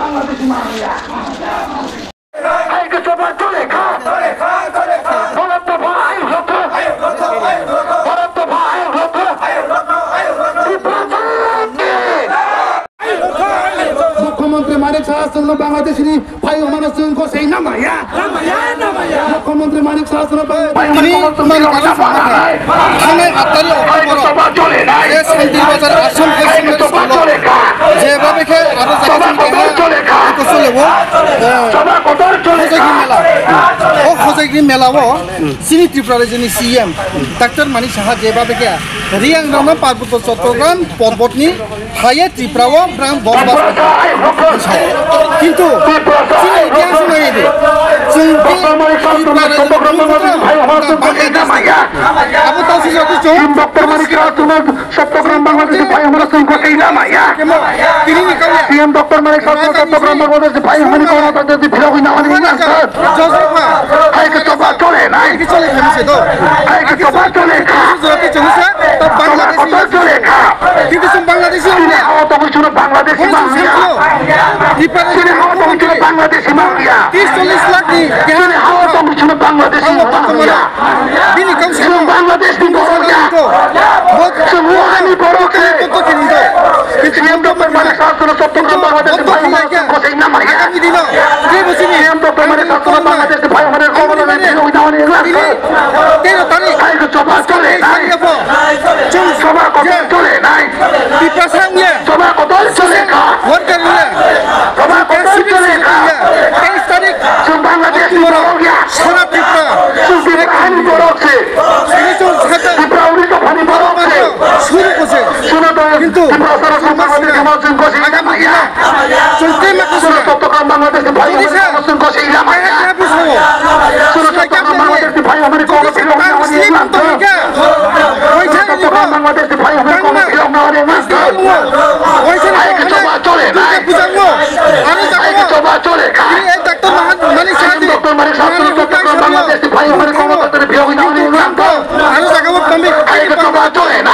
Bangladeshi mafia চলে খা मुख्यमंत्री मानिक शासन बांग्लादेशी भाई हमारा को सही नाम आया मुख्यमंत्री मानिक शासन मेलाव सिनी त्रिपुरा सीएम डॉक्टर मानिक साहा जेबाबे के रियांग रामा पार्वत चट्टग्राम पर्वतनी हाये त्रिपुराव ब्राह्म बसबास किंतु सिनी इतिहास नहीं दे अब तो सी जो डॉक्टर मानिक चट्टग्राम बांग्लादेश भाई हमारा संघ सही नाम आया तीन निकल सीएम डॉक्टर मानिक चट्टग्राम बांग्लादेश भाई हमारे को ना तो फिर कोई नाम नहीं है जोसेफा हाय के तो बात चले ना कि चले फेमस है तो हाय के तो बात चले जो के चले से तो बांग्लादेश चले কিন্তু সব বাংলাদেশি আমরা হাওয়া তো কিছু বাংলাদেশি মাফিয়া ত্রিপুরা হাওয়া তো কিছু বাংলাদেশি মাফিয়া 30-40 লাখ নি কেন হাওয়া তো কিছু বাংলাদেশি মাফিয়া বিনি কম সে বাংলাদেশ দিন মাফিয়া বহুত সময় আমি বড় কে কত কিনি তো কিন্তু নিয়ম তো মানে শাসন চট্টগ্রাম বাংলাদেশ ভাই আমার কথা না মানে আগামী দিন যে বসে নিয়ম তো মানে শাসন বাংলাদেশ ভাই আমার কথা না ওই দাওয়ানি এগুলা 13 তারিখ আই তো সভা চলে চল সভা কথা চলে নাই ত্রিপুরা সামনে সভা কথা চলে কা ভোট করলে সভা কথা চলে কা 23 তারিখ বাংলাদেশ বড় हो गया সারা ত্রিপুরা সুবিধা আইন বড় হচ্ছে এই তো ত্রিপুরা উনি তো পানি বড় হচ্ছে শুরু করছে শোনা তো কিন্তু ত্রিপুরা সারা বাংলাদেশ সমাজের কোশি না মাইয়া চলতে মাকসুদ চট্টগ্রাম বাংলাদেশ ভাই আমার কোশি না মাইয়া শোনা চট্টগ্রাম বাংলাদেশ ভাই আমার কোন ফিরো না বাংলাদেশ ভাই আমার কোন ফিরো না ওইছে আইকে সভা চলে না বুঝাবো আরে সভা চলে এই ডাক্তার মানিক সাহেব ডক্টর মানিক সাহেব চট্টগ্রাম বাংলাদেশ ভাই আমার কোন ফিরো না আরে জায়গা কমবে আইকে সভা চলে না